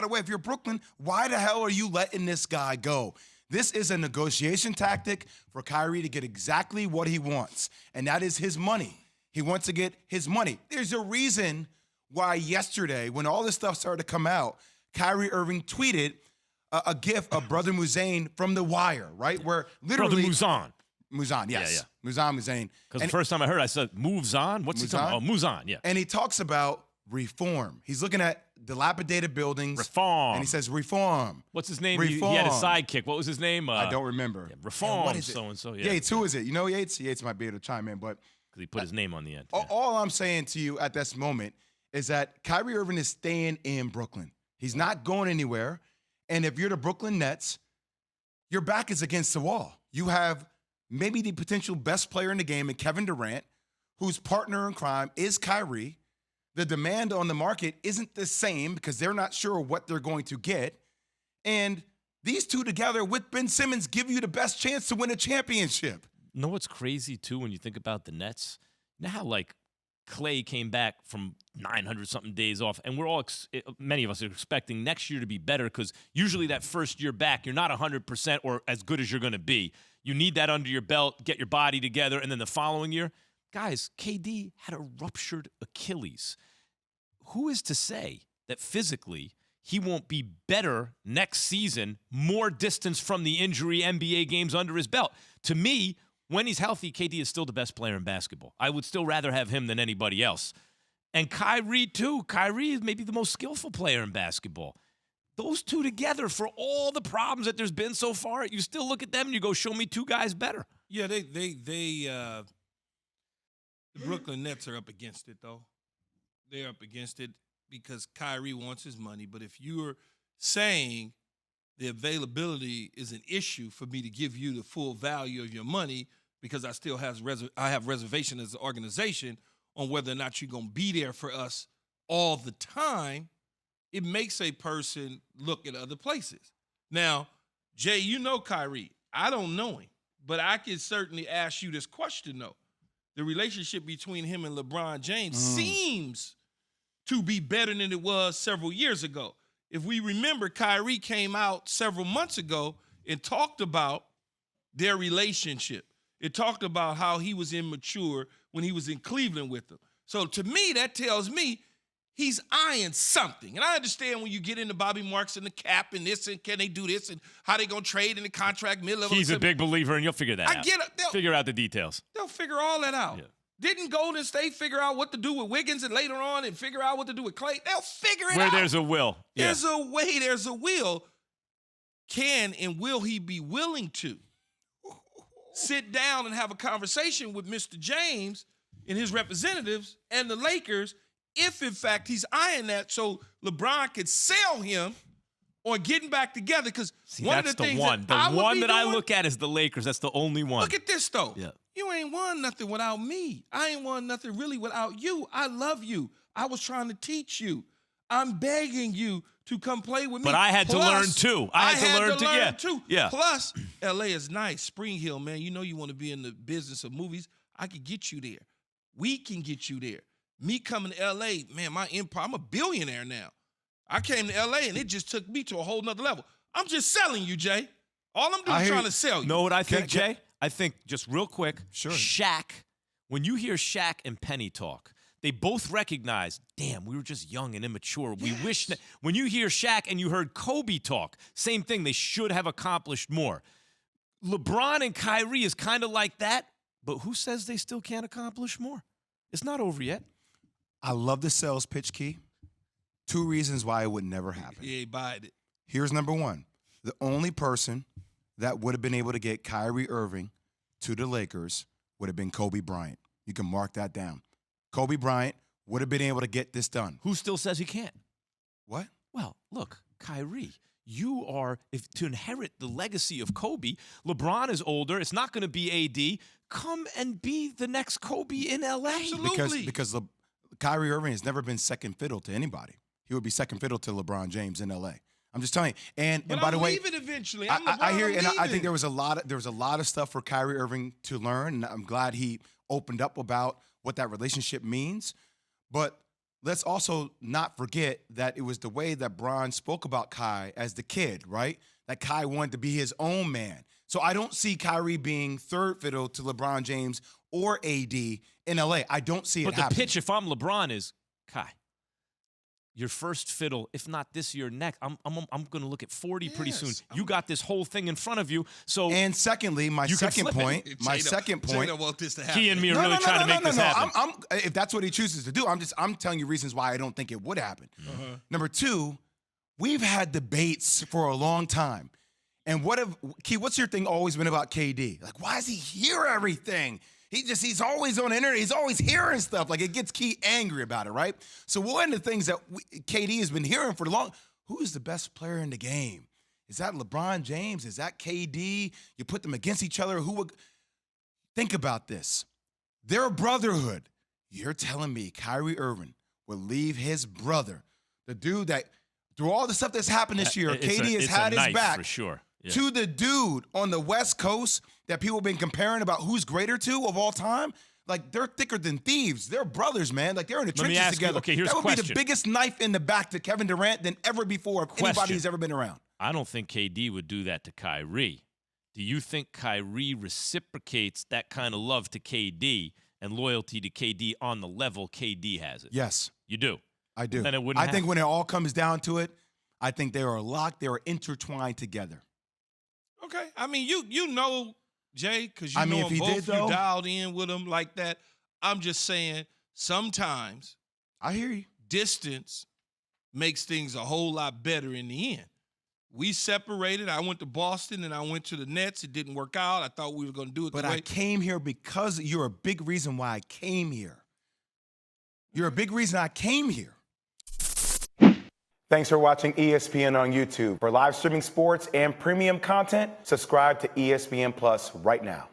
the way, if you're Brooklyn, why the hell are you letting this guy go? This is a negotiation tactic for Kyrie to get exactly what he wants, and that is his money. He wants to get his money. There's a reason why yesterday, when all this stuff started to come out, Kyrie Irving tweeted a gif of Brother Muzane from The Wire, right? Where literally— Brother Muzan. Muzan, yes. Yeah. Muzane. Because the first time I heard, I said, moves on? What's he talking about? Oh, Muzan, yeah. And he talks about reform. He's looking at dilapidated buildings. Reform. And he says, reform. What's his name? Reform. He had a sidekick. What was his name? I don't remember. Yeah, reform, what is it? so-and-so. Yeah. Yates, who is it? You know Yates? Yates might be able to chime in, but— Because he put his name on the end. All I'm saying to you at this moment is that Kyrie Irving is staying in Brooklyn. He's not going anywhere. And if you're the Brooklyn Nets, your back is against the wall. You have maybe the potential best player in the game in Kevin Durant, whose partner in crime is Kyrie. The demand on the market isn't the same because they're not sure what they're going to get. And these two together with Ben Simmons give you the best chance to win a championship. You know what's crazy, too, when you think about the Nets? You know how, like, Clay came back from 900-something days off, and we're all, many of us are expecting next year to be better because usually that first year back, you're not 100% or as good as you're going to be. You need that under your belt, get your body together, and then the following year, guys, KD had a ruptured Achilles. Who is to say that physically he won't be better next season, more distance from the injury, NBA games under his belt? To me, when he's healthy, KD is still the best player in basketball. I would still rather have him than anybody else. And Kyrie, too. Kyrie is maybe the most skillful player in basketball. Those two together, for all the problems that there's been so far, you still look at them and you go, show me two guys better. Yeah, the Brooklyn Nets are up against it, though. They're up against it because Kyrie wants his money. But if you're saying the availability is an issue for me to give you the full value of your money because I still have reservation as an organization on whether or not you're going to be there for us all the time, it makes a person look at other places. Now, Jay, you know Kyrie. I don't know him, but I can certainly ask you this question, though. The relationship between him and LeBron James seems to be better than it was several years ago. If we remember, Kyrie came out several months ago and talked about their relationship. It talked about how he was immature when he was in Cleveland with them. So to me, that tells me he's eyeing something. And I understand when you get into Bobby Marks and the cap and this and can they do this and how they going to trade in the contract mid-level. He's a big believer, and you'll figure that out. I get it. Figure out the details. They'll figure all that out. Yeah. Didn't Golden State figure out what to do with Wiggins and later on and figure out what to do with Clay? They'll figure it out. Where there's a will. Yeah. There's a way, there's a will. Can and will he be willing to sit down and have a conversation with Mr. James and his representatives and the Lakers if, in fact, he's eyeing that so LeBron could sell him on getting back together? Because one of the things I look at is the Lakers. That's the only one. Look at this, though. Yeah. You ain't won nothing without me. I ain't won nothing really without you. I love you. I was trying to teach you. I'm begging you to come play with me. But I had to learn, too. I had to learn, too. Yeah. Plus, L.A. is nice. Spring Hill, man. You know you want to be in the business of movies. I could get you there. We can get you there. Me coming to L.A., man, my empire, I'm a billionaire now. I came to L.A., and it just took me to a whole nother level. I'm just selling you, Jay. All I'm doing is trying to sell you. Know what I think, Jay? I think, just real quick, sure. Shaq, when you hear Shaq and Penny talk, they both recognize, damn, we were just young and immature. Yes. We wish that. When you hear Shaq and you heard Kobe talk, same thing, they should have accomplished more. LeBron and Kyrie is kind of like that, but who says they still can't accomplish more? It's not over yet. I love the sales pitch, Key. 2 reasons why it would never happen. Yeah, buy it. Here's number 1. The only person that would have been able to get Kyrie Irving to the Lakers would have been Kobe Bryant. You can mark that down. Kobe Bryant would have been able to get this done. Who still says he can't? What? Well, look, Kyrie, you are, if to inherit the legacy of Kobe, LeBron is older. It's not going to be AD. Come and be the next Kobe in L.A. Absolutely. Because Kyrie Irving has never been second fiddle to anybody. He would be second fiddle to LeBron James in L.A. I'm just telling you. And by the way, leaving eventually. I hear you, and I think there was a lot of stuff for Kyrie Irving to learn, and I'm glad he opened up about what that relationship means. But let's also not forget that it was the way that Bron spoke about Kai as the kid, right? That Kai wanted to be his own man. So I don't see Kyrie being third fiddle to LeBron James or AD in LA. I don't see it happening. But the pitch, if I'm LeBron, is Kai, your first fiddle, if not this year, next. I'm going to look at 40 pretty soon. You got this whole thing in front of you. So and secondly, my second point, Jada want this to happen. Key and me are really trying to make this happen. If that's what he chooses to do, I'm telling you reasons why I don't think it would happen. Number two, we've had debates for a long time. And what's your thing always been about KD? Like, why does he hear everything? He's always on the internet. He's always hearing stuff. Like, it gets Key angry about it, right? So one of the things that KD has been hearing for long, who is the best player in the game? Is that LeBron James? Is that KD? You put them against each other. Think about this. They're a brotherhood. You're telling me Kyrie Irving will leave his brother, the dude that, through all the stuff that's happened this year, KD has had his back, for sure. Yeah. To the dude on the West Coast that people have been comparing about who's greater to of all time? Like, they're thicker than thieves. They're brothers, man. Like, they're in the trenches together. Okay, here's that would a question. be the biggest knife in the back to Kevin Durant than ever before of anybody who's ever been around. I don't think KD would do that to Kyrie. Do you think Kyrie reciprocates that kind of love to KD and loyalty to KD on the level KD has it? Yes. You do? I do. Then it wouldn't I think when it all comes down to it, I think they are locked. They are intertwined together. Okay. I mean, you know, Jay, because you know if them both. did, though, you dialed in with them like that. I'm just saying, sometimes I hear you. Distance makes things a whole lot better in the end. We separated. I went to Boston and I went to the Nets. It didn't work out. I thought we were going to do it But the way. I came here because you're a big reason why I came here. You're a big reason I came here. Thanks for watching ESPN on YouTube. For live streaming sports and premium content, subscribe to ESPN Plus right now.